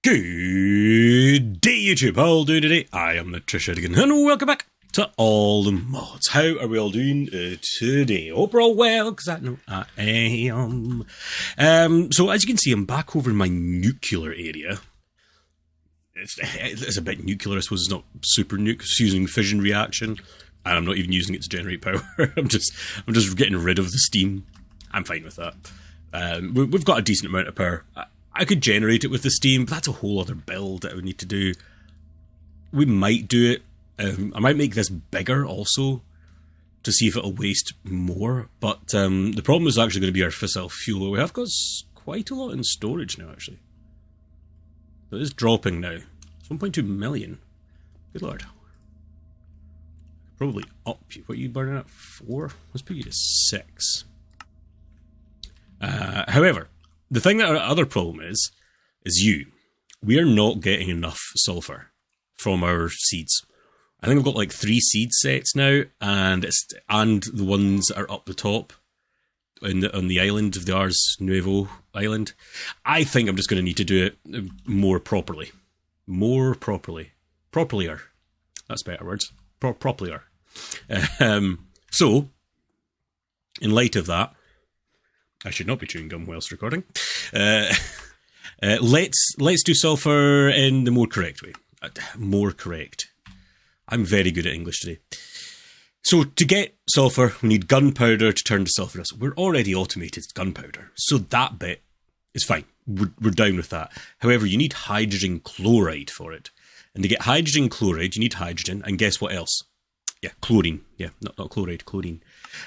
Good day, YouTube. How all doing today? I am the Trish Edigan, and welcome back to All the Mods. How are we all doing today? Hope we're all well, because I know I am. So as you can see, I'm back over in my nuclear area. It's a bit nuclear, I suppose. It's not super nuke. It's using fission reaction, and I'm not even using it to generate power. I'm just getting rid of the steam. I'm fine with that. We've got a decent amount of power. I could generate it with the steam, but that's a whole other build that I would need to do. We might do it. I might make this bigger also to see if it'll waste more. But the problem is actually going to be our fissile fuel. We have got quite a lot in storage now, actually. So it is dropping now. It's 1.2 million. Good lord. Probably up you. What are you burning at? 4? Let's put you to 6. However, the thing that our other problem is you. We are not getting enough sulfur from our seeds. I think I've got like 3 seed sets now, and the ones that are up the top on the island of the Ars Nuevo island. I think I'm just going to need to do it more properly. More properly. Properlier. That's better words. Properlier. So, in light of that, I should not be chewing gum whilst recording. Let's do sulfur in the more correct way. More correct. I'm very good at English today. So to get sulfur, we need gunpowder to turn to sulfur. We're already automated gunpowder, so that bit is fine. We're down with that. However, you need hydrogen chloride for it. And to get hydrogen chloride, you need hydrogen, and guess what else? Yeah, chlorine. Yeah, not chloride, chlorine.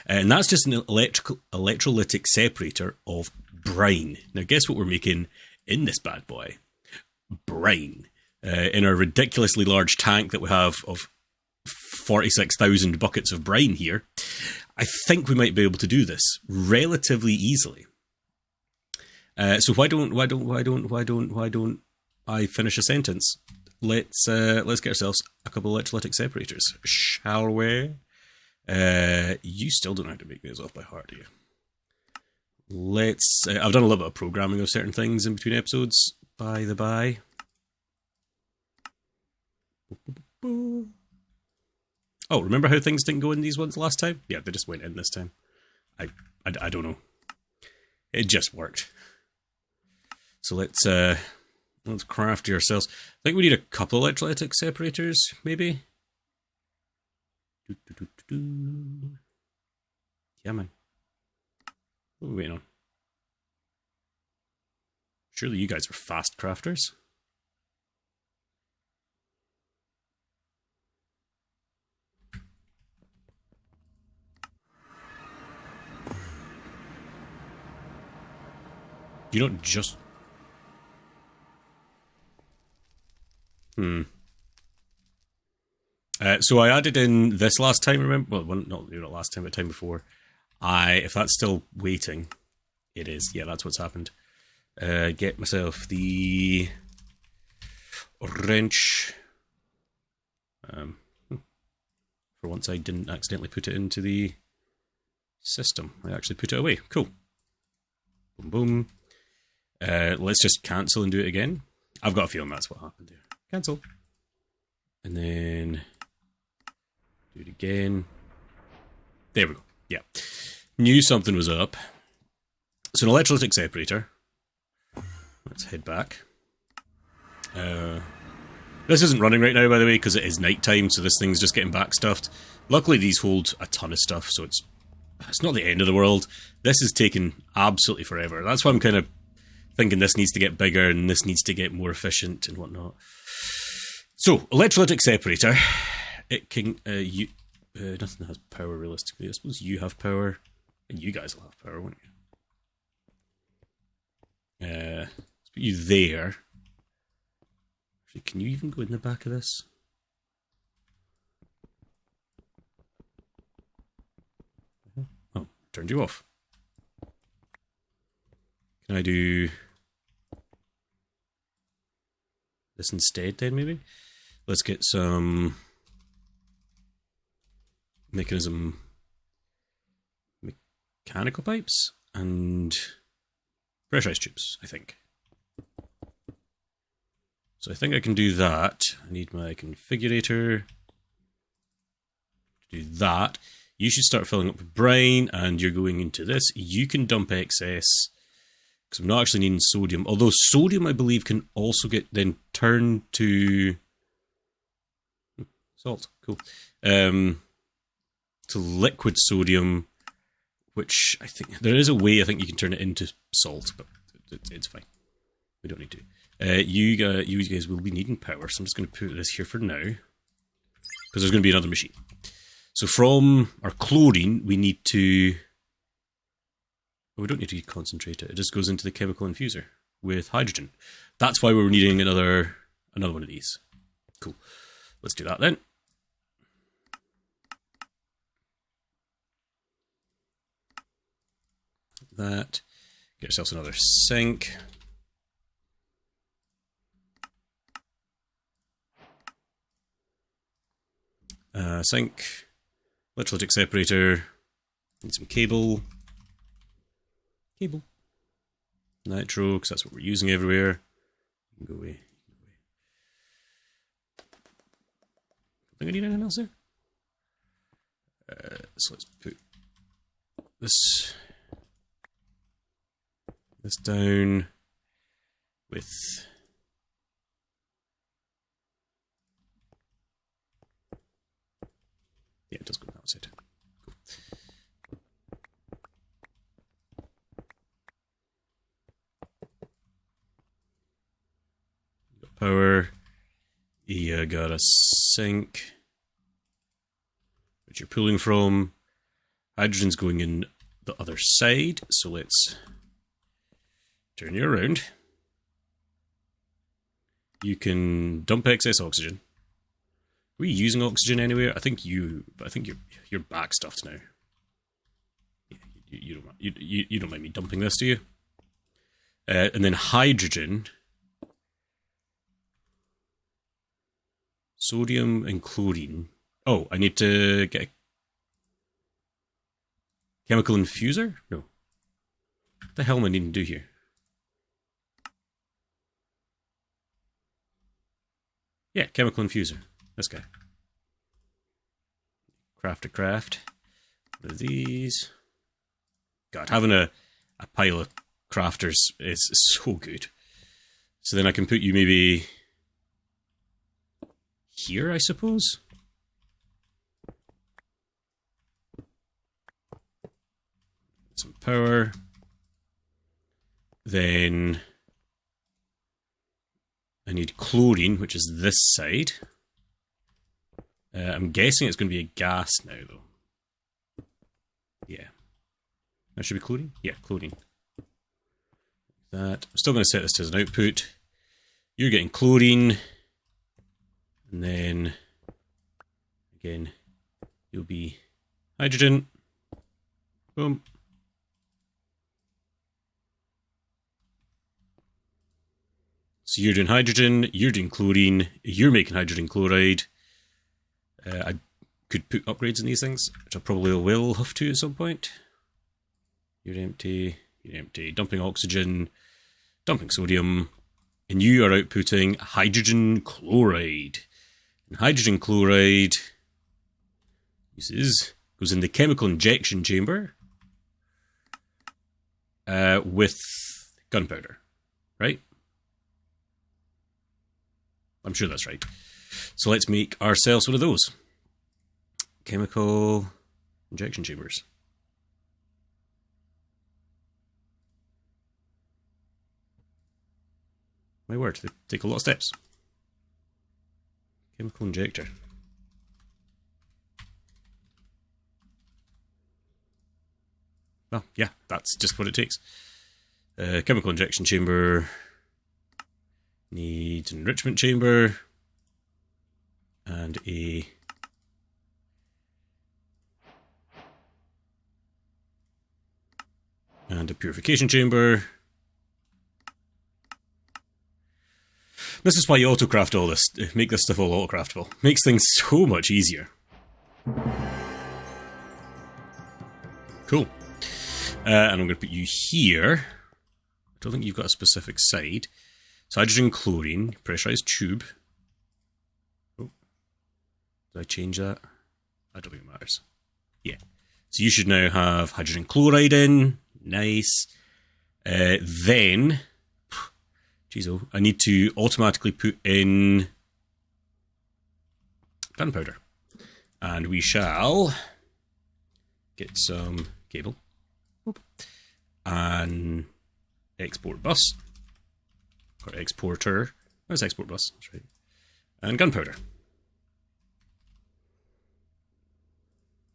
And that's just an electrolytic separator of brine. Now, guess what we're making in this bad boy? Brine. In our ridiculously large tank that we have of 46,000 buckets of brine here, I think we might be able to do this relatively easily. So why don't I finish a sentence? Let's get ourselves a couple of electrolytic separators, shall we? You still don't know how to make these off by heart, do you? I've done a little bit of programming of certain things in between episodes, by the by. Oh, remember how things didn't go in these ones last time? Yeah, they just went in this time. I don't know. It just worked. So let's craft yourselves. I think we need a couple of electrolytic separators, maybe. Yeah, man. What are we waiting on? Surely you guys are fast crafters. You don't just... So I added in this last time, remember? Well, not last time, but time before. If that's still waiting, it is. Yeah, that's what's happened. Get myself the wrench. For once I didn't accidentally put it into the system. I actually put it away. Cool. Boom, boom. Let's just cancel and do it again. I've got a feeling that's what happened there. Cancel. And then do it again. There we go. Yeah. Knew something was up. So an electrolytic separator. Let's head back. This isn't running right now, by the way, because it is nighttime, so this thing's just getting back stuffed. Luckily, these hold a ton of stuff, so it's not the end of the world. This is taking absolutely forever. That's why I'm kind of thinking this needs to get bigger and this needs to get more efficient and whatnot. So, electrolytic separator. It can... nothing has power, realistically. I suppose you have power, and you guys will have power, won't you? Let's put you there. Actually, can you even go in the back of this? Oh, turned you off. Can I do this instead then, maybe? Let's get some mechanical pipes and pressurized tubes, I think. So I think I can do that. I need my configurator to do that. You should start filling up with brine, and you're going into this. You can dump excess, because I'm not actually needing sodium. Although sodium, I believe, can also get then turned to salt. Cool. To liquid sodium, which I think there is a way I think you can turn it into salt, but it's fine. We don't need to. You guys will be needing power, so I'm just going to put this here for now, because there's going to be another machine. So from our chlorine, we need to... Oh, we don't need to concentrate it. It just goes into the chemical infuser with hydrogen. That's why we're needing another one of these. Cool. Let's do that then. That. Get ourselves another sink. Sink. Electrolytic separator. Need some cable. Nitro, because that's what we're using everywhere. You can go away. I think I need anything else there. So let's put this down with it does go on that side. Cool. Got power. You got a sink, which you're pulling from. Hydrogen's going in the other side, so let's turn you around. You can dump excess oxygen. Are we using oxygen anywhere? I think you're backstuffed now. Yeah, you don't mind me dumping this, do you? And then hydrogen, sodium and chlorine. Oh, I need to get a chemical infuser? No. What the hell am I needing to do here? Yeah, chemical infuser. This guy. Craft. One of these. God, having a pile of crafters is so good. So then I can put you maybe here, I suppose. Some power. Then I need chlorine, which is this side. I'm guessing it's going to be a gas now, though. Yeah. That should be chlorine? Yeah, chlorine. That. I'm still going to set this as an output. You're getting chlorine. And then, again, you'll be hydrogen. Boom. So you're doing hydrogen, you're doing chlorine, you're making hydrogen chloride. I could put upgrades in these things, which I probably will have to at some point. You're empty, dumping oxygen, dumping sodium, and you are outputting hydrogen chloride. And hydrogen chloride goes in the chemical injection chamber with gunpowder, right? I'm sure that's right. So let's make ourselves one of those. Chemical injection chambers. My word, they take a lot of steps. Chemical injector. Well, yeah, that's just what it takes. Chemical injection chamber. Needs an enrichment chamber. And a purification chamber. This is why you auto-craft all this. Make this stuff all auto-craftable. Makes things so much easier. Cool. And I'm going to put you here. I don't think you've got a specific side. So hydrogen chlorine, pressurized tube. Oh, did I change that? I don't think it matters. Yeah. So you should now have hydrogen chloride in. Nice. Then, geez, oh, I need to automatically put in gunpowder. And we shall get some cable. And export bus. Or exporter. That's export bus, that's right. And gunpowder.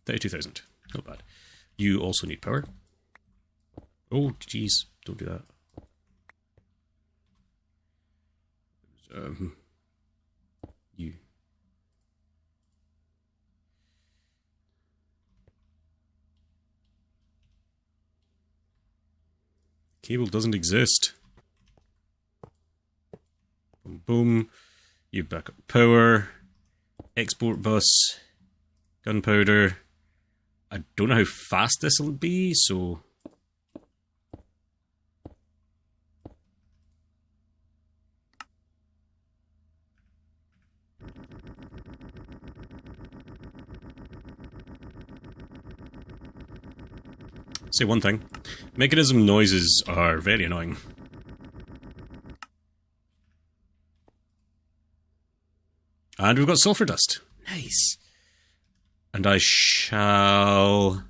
32,000. Not bad. You also need power. Oh, jeez. Don't do that. You. Cable doesn't exist. Boom, boom. You back up power. Export bus. Gunpowder. I don't know how fast this will be, so... Say one thing. Mechanism noises are very annoying. And we've got sulfur dust. Nice. And I shall...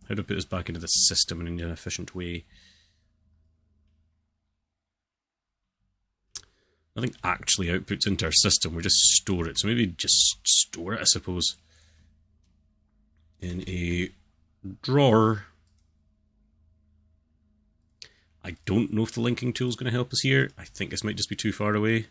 How do I put this back into the system in an efficient way? Nothing actually outputs into our system, we just store it. So maybe just store it, I suppose, in a drawer. I don't know if the linking tool is going to help us here. I think this might just be too far away.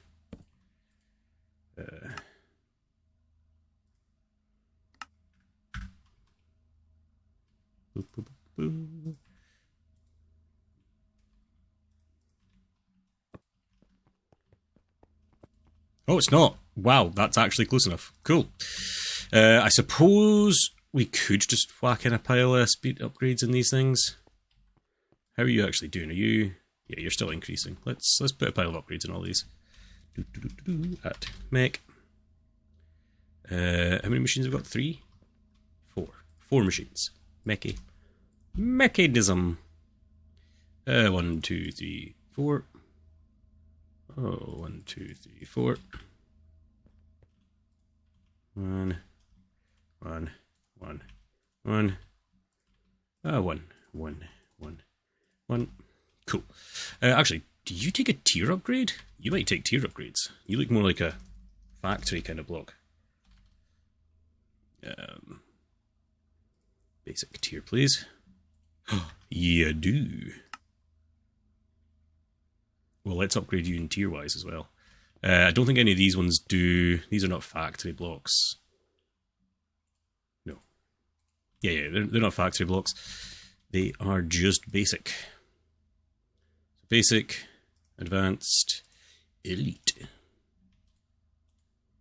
Oh, it's not. Wow, that's actually close enough. Cool. I suppose we could just whack in a pile of speed upgrades in these things. How are you actually doing? Are you... Yeah, you're still increasing. Let's put a pile of upgrades in all these. At mech. How many machines have we got? 3? 4. 4 machines. Mechy. Mechanism. 1, 2, 3, 4. Oh, 1, 2, 3, 4. 1, 1, 1, 1. 1, 1, 1, 1. Cool. Actually, do you take a tier upgrade? You might take tier upgrades. You look more like a factory kind of block. Basic tier, please. You do. Well, let's upgrade you in tier-wise as well. I don't think any of these ones do... These are not factory blocks. No. Yeah, they're not factory blocks. They are just basic. Basic, advanced, elite.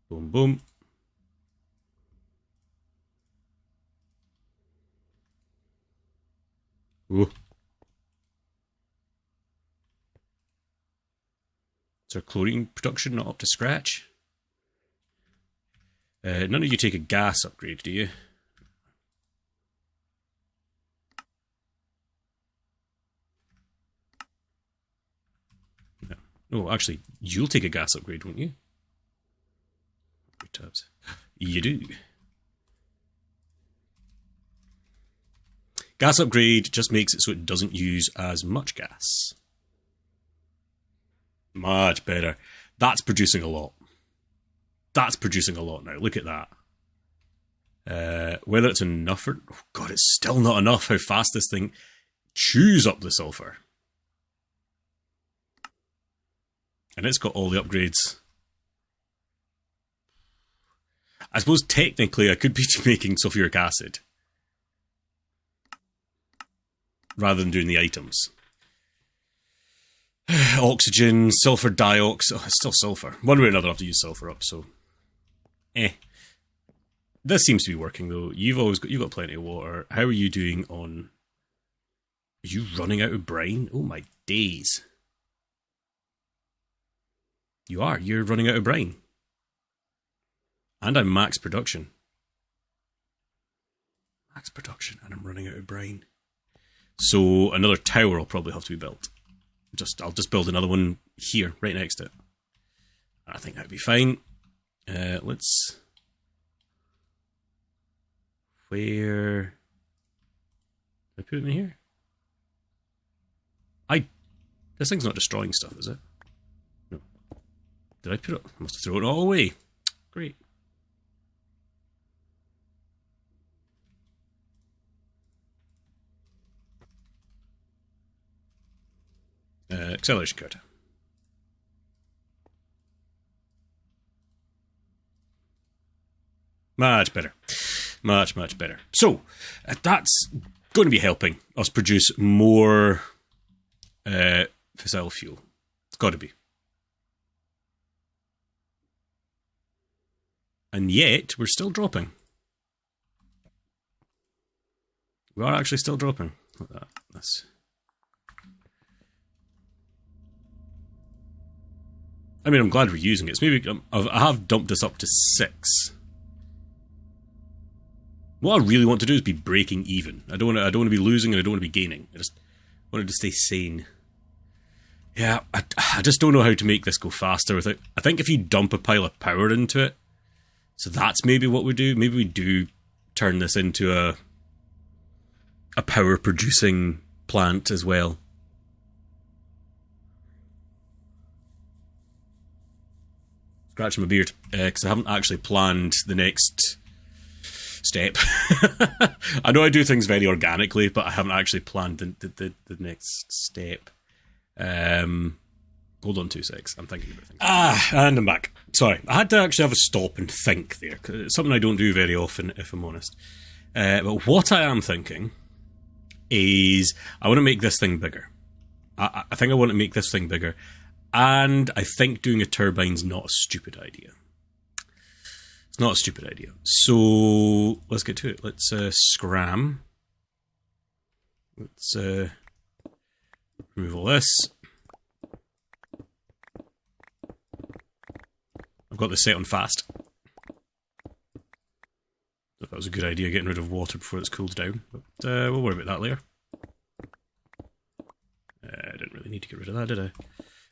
Boom, boom. Ooh. Is our chlorine production not up to scratch? None of you take a gas upgrade, do you? No. No, actually, you'll take a gas upgrade, won't you? Tabs. You do. Gas upgrade just makes it so it doesn't use as much gas. Much better. That's producing a lot. That's producing a lot now. Look at that. Whether it's enough or... Oh god, it's still not enough how fast this thing chews up the sulfur. And it's got all the upgrades. I suppose technically I could be making sulfuric acid rather than doing the items. Oxygen, sulfur dioxide. Oh, it's still sulfur. One way or another, I have to use sulfur up. So, this seems to be working though. You've got plenty of water. How are you doing on? Are you running out of brine? Oh my days! You are. You're running out of brine. And I'm max production. Max production, and I'm running out of brine. So another tower will probably have to be built. I'll just build another one here, right next to it. I think that'd be fine. Let's... Where... Did I put it in here? This thing's not destroying stuff, is it? No. Did I put it... I must have thrown it all away. Great. Acceleration card. Much better. Much, much better. So, that's going to be helping us produce more fissile fuel. It's got to be. And yet, we're still dropping. We are actually still dropping. Look at that. That's... I mean, I'm glad we're using it. It's maybe I have dumped this up to 6. What I really want to do is be breaking even. I don't want to be losing, and I don't want to be gaining. I just wanted to stay sane. Yeah, I just don't know how to make this go faster without... I think if you dump a pile of power into it, so that's maybe what we do. Maybe we do turn this into a power producing plant as well. Scratching my beard, because I haven't actually planned the next step. I know I do things very organically, but I haven't actually planned the next step. Hold on 2 secs, I'm thinking about things. And I'm back. Sorry, I had to actually have a stop and think there, 'cause it's something I don't do very often, if I'm honest. But what I am thinking is I want to make this thing bigger. I think I want to make this thing bigger. And I think doing a turbine's not a stupid idea. It's not a stupid idea. So let's get to it. Let's scram. Let's remove all this. I've got this set on fast. If that was a good idea, getting rid of water before it's cooled down. But we'll worry about that later. I didn't really need to get rid of that, did I?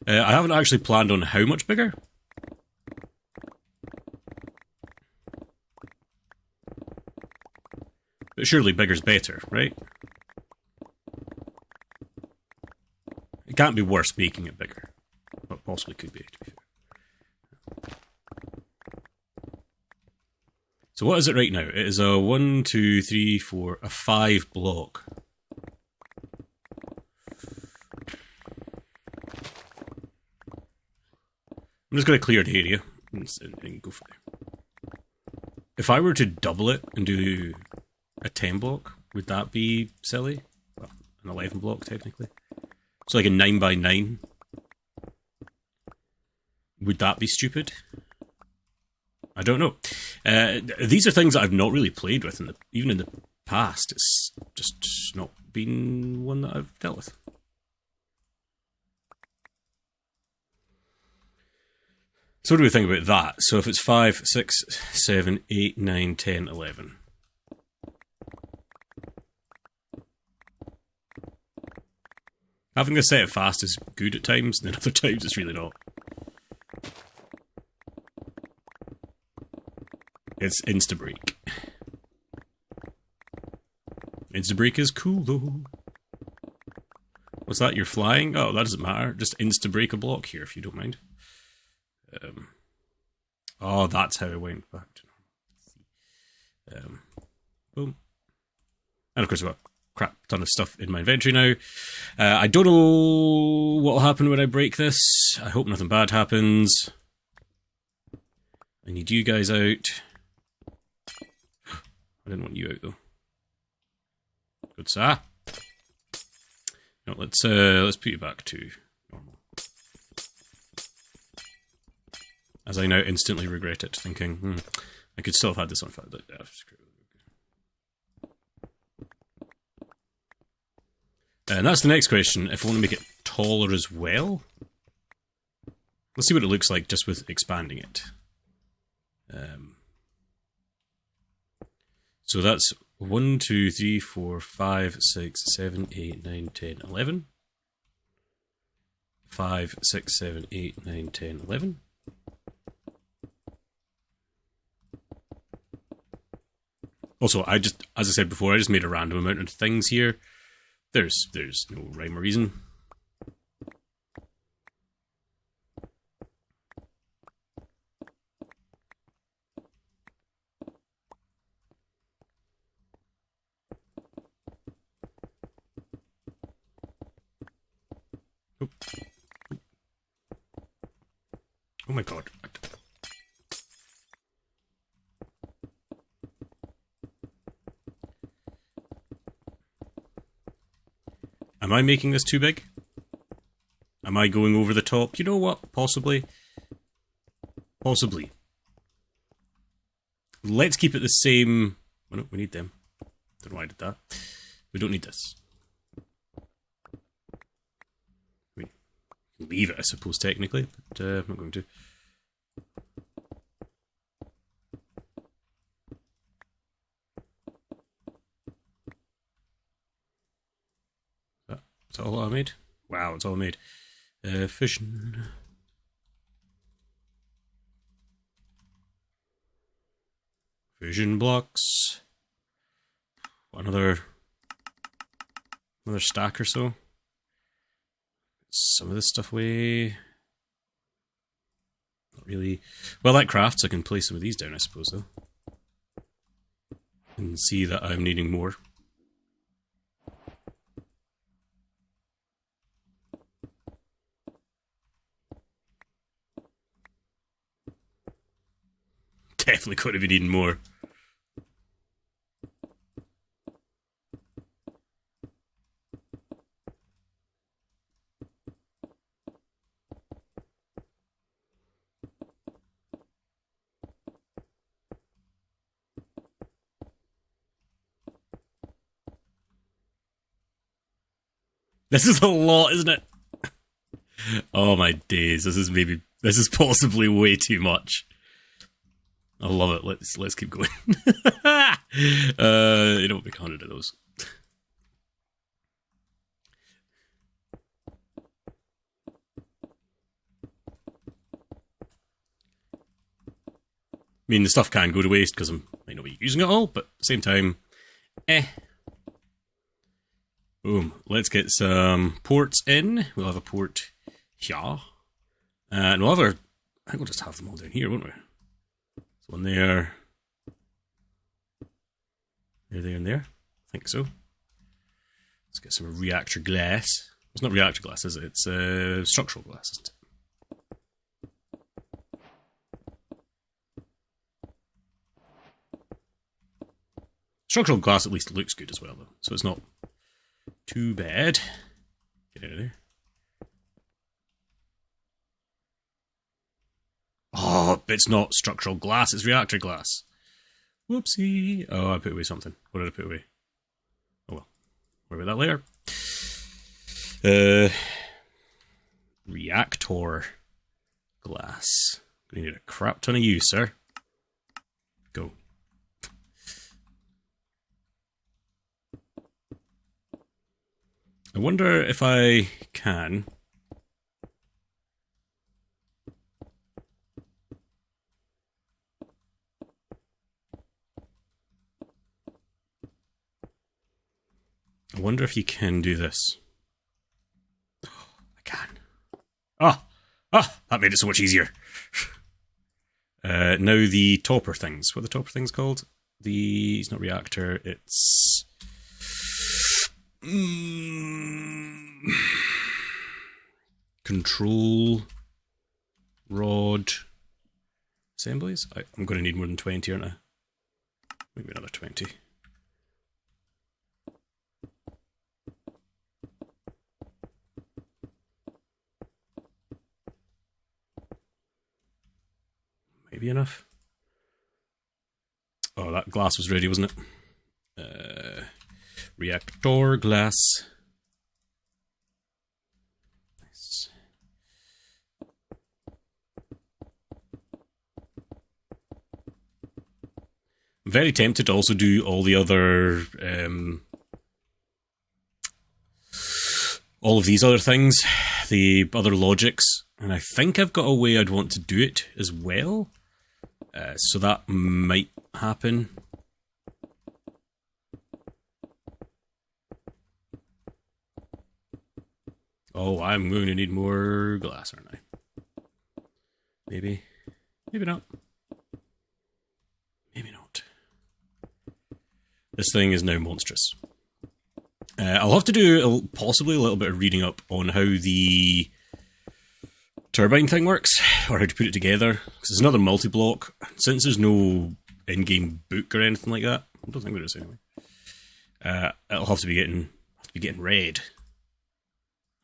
I haven't actually planned on how much bigger. But surely bigger's better, right? It can't be worse making it bigger. But possibly could be, to be fair. So what is it right now? It is a 1, 2, 3, 4, a 5 block. I'm just going to clear the area and go from there. If I were to double it and do a 10 block, would that be silly? Well, an 11 block, technically. So like a 9 by 9. Would that be stupid? I don't know. These are things that I've not really played with, even in the past. It's just not been one that I've dealt with. So what do we think about that? So if it's 5, 6, 7, 8, 9, 10, 11. Having this set it fast is good at times, and then other times it's really not. It's Instabreak. Instabreak is cool though. What's that? You're flying? Oh, that doesn't matter. Just Instabreak a block here if you don't mind. Oh, that's how it went back to normal. Boom. And of course I've got a crap ton of stuff in my inventory now. I don't know what will happen when I break this. I hope nothing bad happens. I need you guys out. I didn't want you out though. Good sir. No, let's put you back to normal. As I now instantly regret it, thinking, I could still have had this on fire. And that's the next question. If I want to make it taller as well. Let's see what it looks like just with expanding it. So that's 1, 2, 3, 4, 5, 6, 7, 8, 9, 10, 11. 5, 6, 7, 8, 9, 10, 11. Also, as I said before, I just made a random amount of things here. There's no rhyme or reason. Oh my god. Am I making this too big? Am I going over the top? You know what? Possibly. Possibly. Let's keep it the same. Oh no, we need them. Don't know why I did that. We don't need this. We can leave it, I suppose, technically, but I'm not going to. Is that all I made? Wow, it's all I made. Fission. Fission blocks. Another stack or so. Some of this stuff away. Not really. Well, that crafts. I can place some of these down, I suppose, though. And see that I'm needing more. Definitely could have been needing more. This is a lot, isn't it? Oh my days, this is possibly way too much. I love it. Let's keep going. You don't make 100 of those. I mean, the stuff can go to waste because I might not be using it all, but at the same time, Boom. Let's get some ports in. We'll have a port here. And we'll have I think we'll just have them all down here, won't we? So one there. There, and there. I think so. Let's get some reactor glass. It's not reactor glass, is it? It's structural glass, isn't it? Structural glass at least looks good as well, though. So it's not too bad. Get out of there. Oh, it's not structural glass, it's reactor glass. Whoopsie. Oh, I put away something. What did I put away? Oh well. Worry about that later. Reactor glass. Gonna need a crap ton of you, sir. Go. I wonder if I can. I wonder if you can do this. Oh, I can. That made it so much easier. Now the topper things. What are the topper things called? It's not reactor, it's... Control rod assemblies. I'm going to need more than 20, aren't I? Maybe another 20. Maybe enough. Oh, that glass was ready, wasn't it? Reactor glass. Nice. I'm very tempted to also do all the other, all of these other things, the other logics, and I think I've got a way I'd want to do it as well. So that might happen. Oh, I'm going to need more glass, aren't I? Maybe. Maybe not. Maybe not. This thing is now monstrous. I'll have to do possibly a little bit of reading up on how the turbine thing works, or how to put it together, because it's another multi-block. Since there's no in-game book or anything like that, I don't think there is anyway. It'll have to be getting read.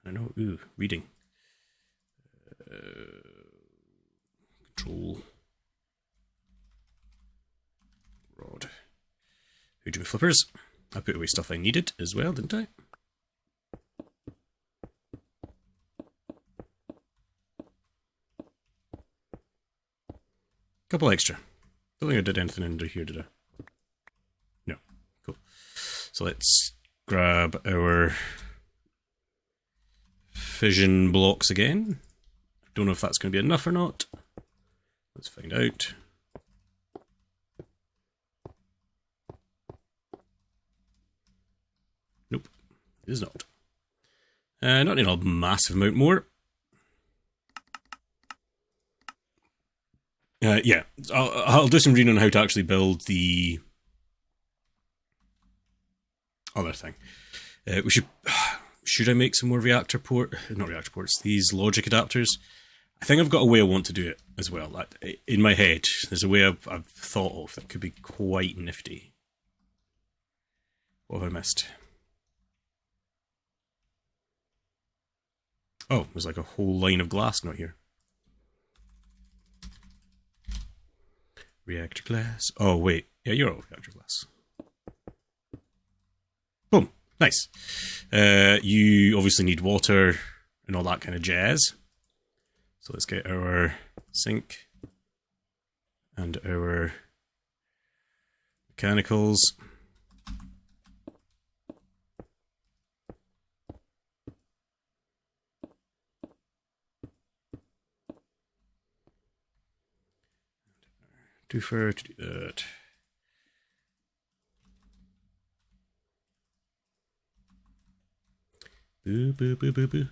I don't know. Ooh, reading. Control. Rod. Who do we flippers? I put away stuff I needed as well, didn't I? Couple extra. Don't think I did anything under here, did I? No. Cool. So let's grab our fission blocks again. Don't know if that's going to be enough or not. Let's find out. Nope, it is not. Not need a massive amount more. Yeah, I'll do some reading on how to actually build the other thing. Should I make some more not reactor ports, these logic adapters? I think I've got a way I want to do it as well. In my head, there's a way I've thought of that could be quite nifty. What have I missed? Oh, there's like a whole line of glass not here. Reactor glass. Oh, wait. Yeah, you're all reactor glass. Boom. Nice. You obviously need water and all that kind of jazz. So let's get our sink and our mechanicals. Doofer to do that. Boo, boo, boo, boo, boo.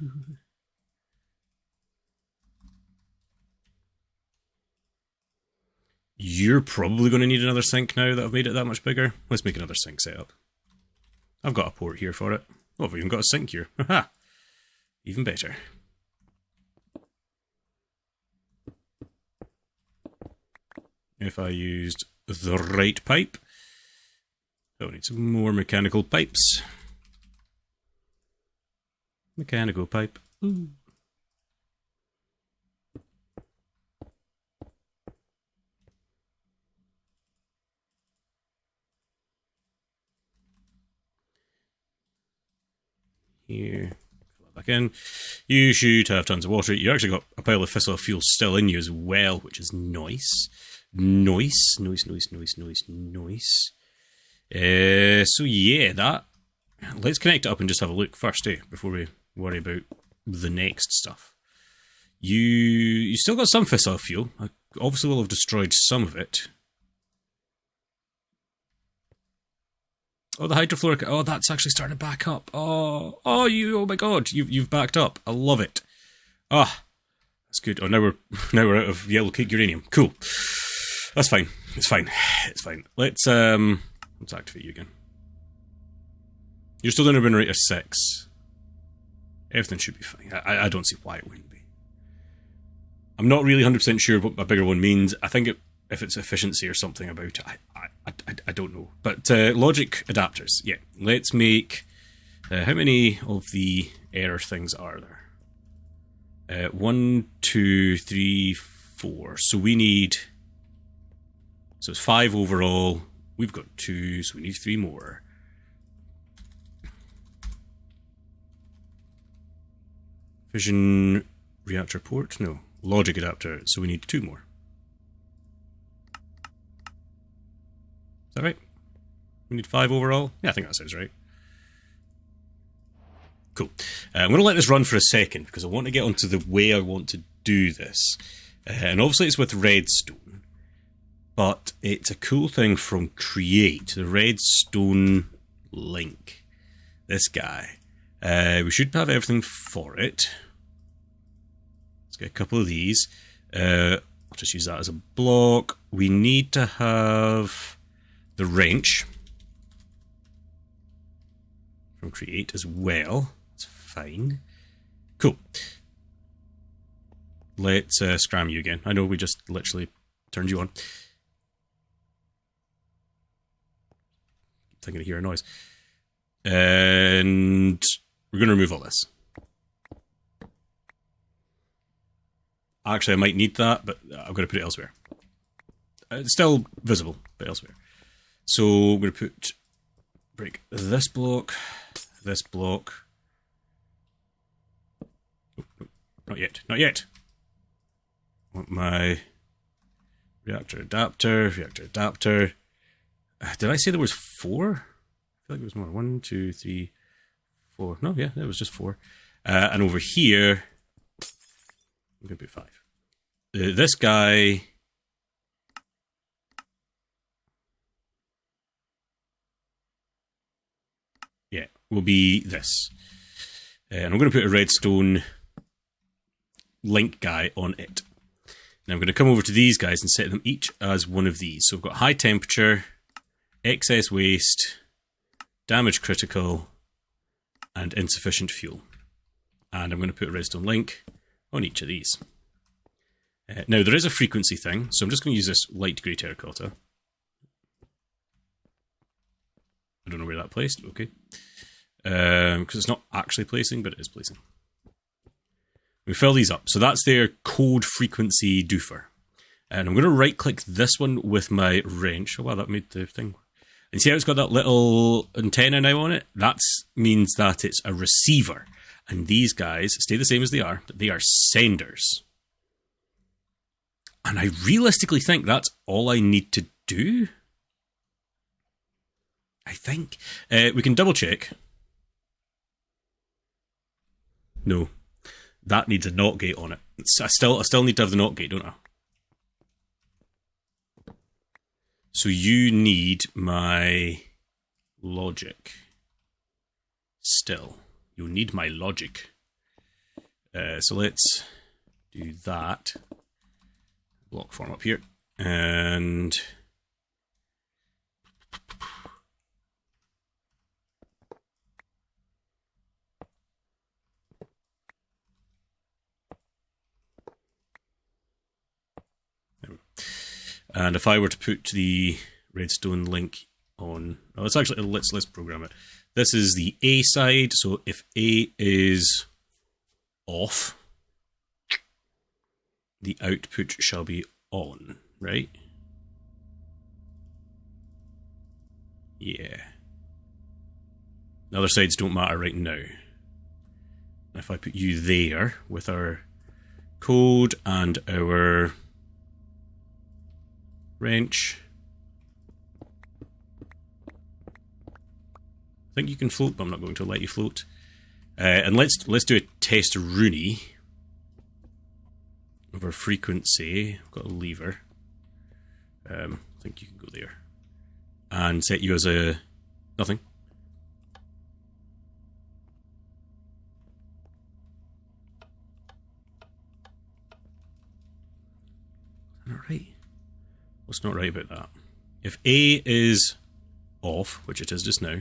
You're probably going to need another sink now that I've made it that much bigger. Let's make another sink setup. I've got a port here for it. Oh, I've even got a sink here. Haha. Even better. If I used the right pipe. Oh, I need some more mechanical pipes. Mechanical pipe. Ooh. Here. Back in. You should have tons of water. You actually got a pile of fissile fuel still in you as well, which is nice. Nice. So yeah, that. Let's connect it up and just have a look first, before we worry about the next stuff. You still got some fissile fuel. I obviously will have destroyed some of it. Oh, the hydrofluoric. Oh, that's actually starting to back up. Oh my god, you've backed up. I love it. Ah, that's good. Oh, now we're out of yellow cake uranium. Cool. That's fine. It's fine. Let's activate you again. You're still in Regenerator 6. Everything should be fine. I don't see why it wouldn't be. I'm not really 100% sure what a bigger one means. I think if it's efficiency or something about it, I don't know. But logic adapters, yeah. Let's make... how many of the error things are there? 1, 2, 3, 4. So we need... So it's 5 overall. We've got 2, so we need 3 more. Fission reactor port? No. Logic adapter. So we need 2 more. that right? We need 5 overall? Yeah, I think that sounds right. Cool. I'm going to let this run for a second because I want to get onto the way I want to do this. And obviously it's with redstone, but it's a cool thing from Create, the redstone link. This guy. We should have everything for it. Let's get a couple of these. I'll just use that as a block. We need to have the wrench from Create as well. It's fine. Cool. Let's scram you again. I know we just literally turned you on. Thinking to hear a noise. And we're going to remove all this. Actually, I might need that, but I'm going to put it elsewhere. It's still visible, but elsewhere. So I'm going to break this block, this block. Oh, no, not yet, not yet. I want my reactor adapter. Did I say there was 4? I feel like it was more. 1, 2, 3, 4. No, yeah, it was just 4. And over here, I'm going to put 5. This guy... yeah, will be this. And I'm going to put a redstone link guy on it. Now I'm going to come over to these guys and set them each as one of these. So we've got high temperature, excess waste, damage critical, and insufficient fuel. And I'm going to put a redstone link on each of these. Now there is a frequency thing, so I'm just going to use this light grey terracotta. I don't know where that placed, okay. Because it's not actually placing, but it is placing. We fill these up. So that's their code frequency doofer. And I'm going to right click this one with my wrench. Oh wow, that made the thing. And see how it's got that little antenna now on it? That means that it's a receiver. And these guys stay the same as they are, but they are senders. And I realistically think that's all I need to do. I think. We can double check. No. That needs a NOT gate on it. I still need to have the NOT gate, don't I? So you need my logic. Still. You'll need my logic. So let's do that. Block form up here. And... and if I were to put the redstone link on, well, let's program it. This is the A side, so if A is off, the output shall be on, right? Yeah. The other sides don't matter right now. If I put you there with our code and our wrench. I think you can float, but I'm not going to let you float. And let's do a test Rooney of our frequency. I've got a lever. I think you can go there. And set you as a nothing. Alright. What's not right about that? If A is off, which it is just now,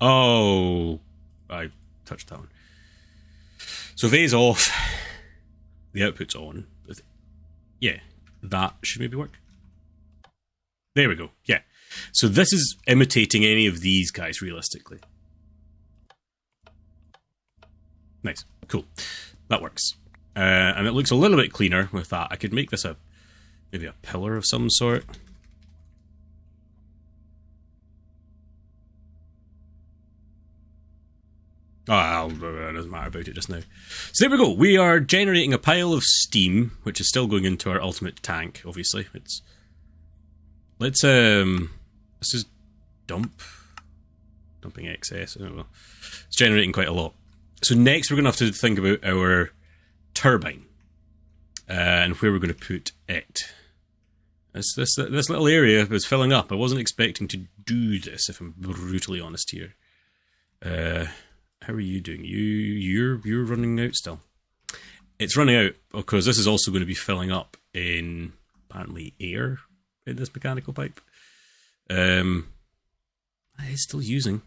oh, I touched that one. So if A is off, the output's on. Yeah, that should maybe work. There we go, yeah. So this is imitating any of these guys realistically. Nice, cool. That works. And it looks a little bit cleaner with that. I could make this maybe a pillar of some sort. Oh, it doesn't matter about it just now. So there we go. We are generating a pile of steam, which is still going into our ultimate tank, obviously. Let's just dumping excess. Oh, well. It's generating quite a lot. So next we're going to have to think about our turbine and where we're going to put it. This little area is filling up. I wasn't expecting to do this, if I'm brutally honest here. How are you doing? You're running out still. It's running out because this is also going to be filling up in apparently air in this mechanical pipe. It's still using.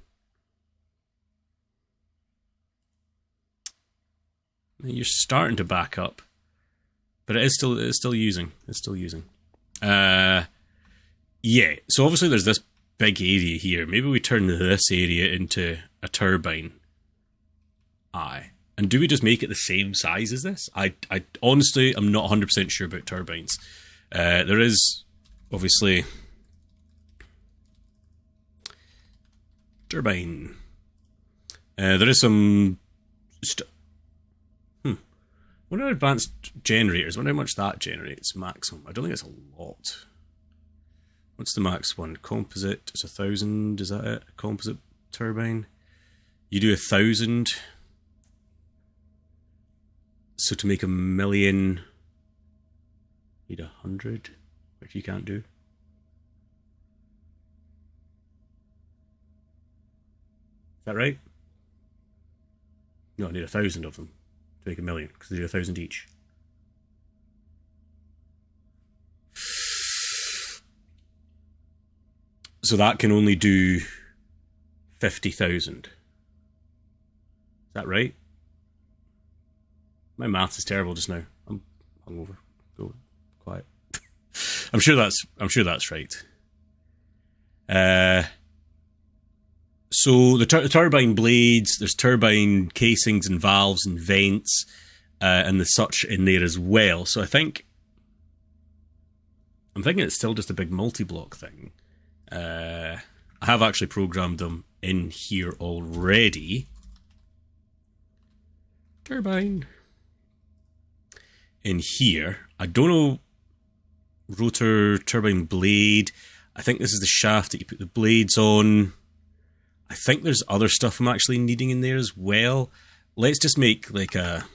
You're starting to back up, but it's still using. It's still using. Yeah. So obviously there's this big area here. Maybe we turn this area into a turbine. Aye. And do we just make it the same size as this? I honestly, I'm not 100% sure about turbines. There is obviously turbine. There is some. What are advanced generators? I wonder how much that generates maximum. I don't think it's a lot. What's the max one? Composite. It's 1,000. Is that it? A composite turbine. You do 1,000. So to make 1,000,000, need 100, which you can't do. Is that right? No, I need 1,000 of them to make 1,000,000 because they do 1,000 each. So that can only do 50,000. Is that right? My maths is terrible just now. I'm hungover. Go quiet. I'm sure that's right. So the turbine blades, there's turbine casings and valves and vents, and the such in there as well. So I'm thinking it's still just a big multi-block thing. I have actually programmed them in here already. Turbine. In here, I don't know, rotor turbine blade. I think this is the shaft that you put the blades on. I think there's other stuff I'm actually needing in there as well. Let's just make like a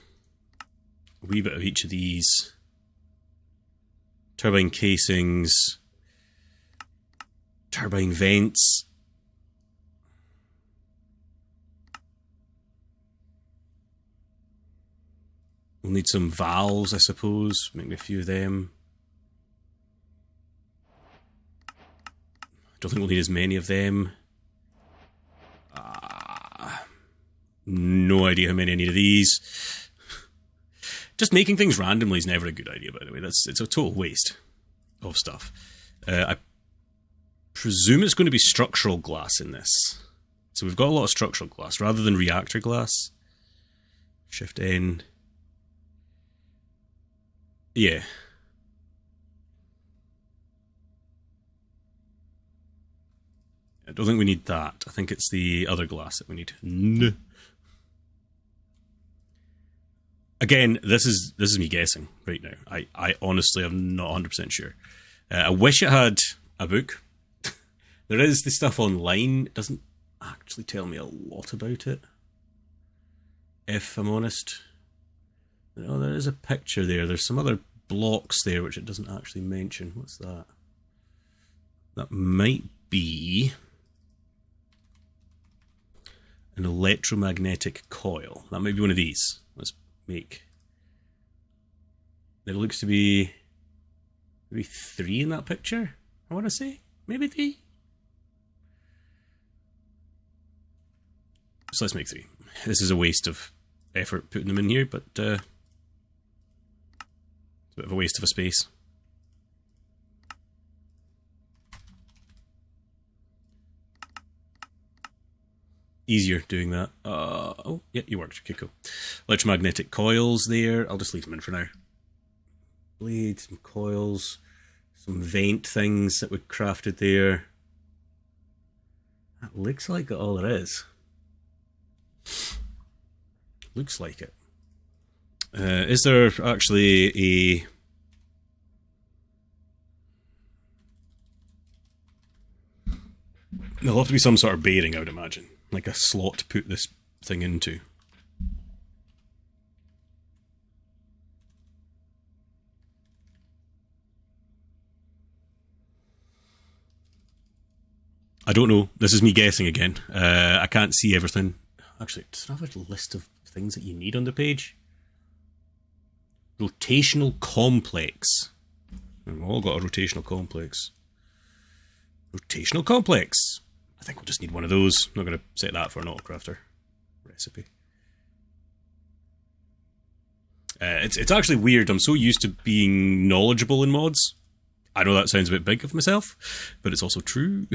wee bit of each of these. Turbine casings, turbine vents. We'll need some valves, I suppose. Make me a few of them. Don't think we'll need as many of them. No idea how many I need of these. Just making things randomly is never a good idea, by the way. It's a total waste of stuff. I presume it's going to be structural glass in this. So we've got a lot of structural glass rather than reactor glass. Shift N. Yeah. I don't think we need that. I think it's the other glass that we need. Again, this is me guessing right now. I honestly am not 100% sure. I wish it had a book. There is the stuff online. It doesn't actually tell me a lot about it, if I'm honest. Oh, there is a picture there. There's some other blocks there which it doesn't actually mention. What's that? That might be an electromagnetic coil. That might be one of these. Let's make. There looks to be maybe 3 in that picture, I want to say. Maybe 3. So let's make 3. This is a waste of effort putting them in here, but it's a bit of a waste of a space. Easier doing that. Oh, yeah, you worked. Okay, cool. Electromagnetic coils there. I'll just leave them in for now. Blades, some coils, some vent things that we crafted there. That looks like all it is. Looks like it. Is there actually a... There'll have to be some sort of bearing, I would imagine. Like a slot to put this thing into. I don't know. This is me guessing again. I can't see everything. Actually, does it have a list of things that you need on the page? Rotational complex. We've all got a rotational complex. Rotational complex. I think we'll just need one of those. I'm not going to set that for an autocrafter recipe. It's actually weird. I'm so used to being knowledgeable in mods. I know that sounds a bit big of myself, but it's also true.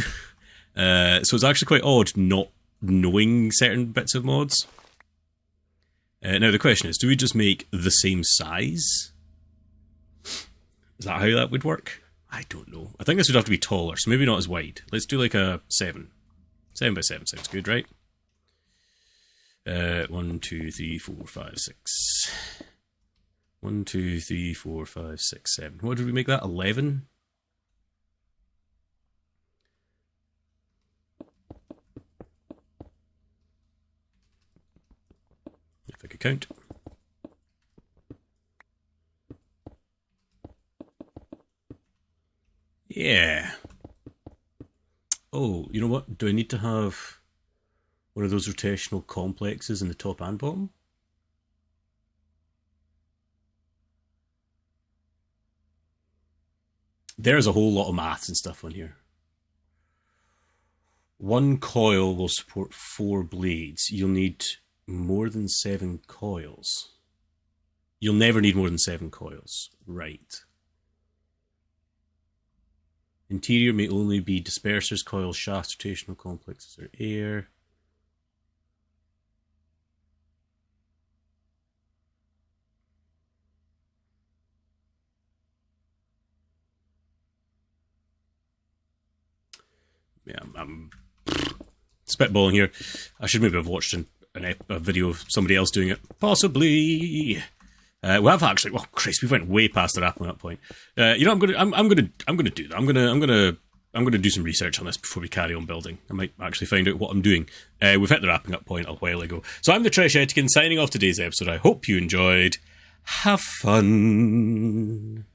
So it's actually quite odd not knowing certain bits of mods. Now the question is, do we just make the same size? Is that how that would work? I don't know. I think this would have to be taller, so maybe not as wide. Let's do like a 7. 7 by 7 sounds good, right? 1, 2, 3, 4, 5, 6. 1, 2, 3, 4, 5, 6, 7. What did we make that? 11? If I could count. Yeah. Oh, you know what? Do I need to have one of those rotational complexes in the top and bottom? There's a whole lot of maths and stuff on here. One coil will support 4 blades. You'll need more than 7 coils. You'll never need more than 7 coils. Right. Interior may only be dispersers, coils, shafts, rotational complexes, or air. Yeah, I'm spitballing here. I should maybe have watched a video of somebody else doing it. Possibly. We have actually. Well, Christ, we went way past the wrapping up point. You know, I'm gonna do that. I'm gonna do some research on this before we carry on building. I might actually find out what I'm doing. We've hit the wrapping up point a while ago. So I'm the Trish Etikin signing off today's episode. I hope you enjoyed. Have fun.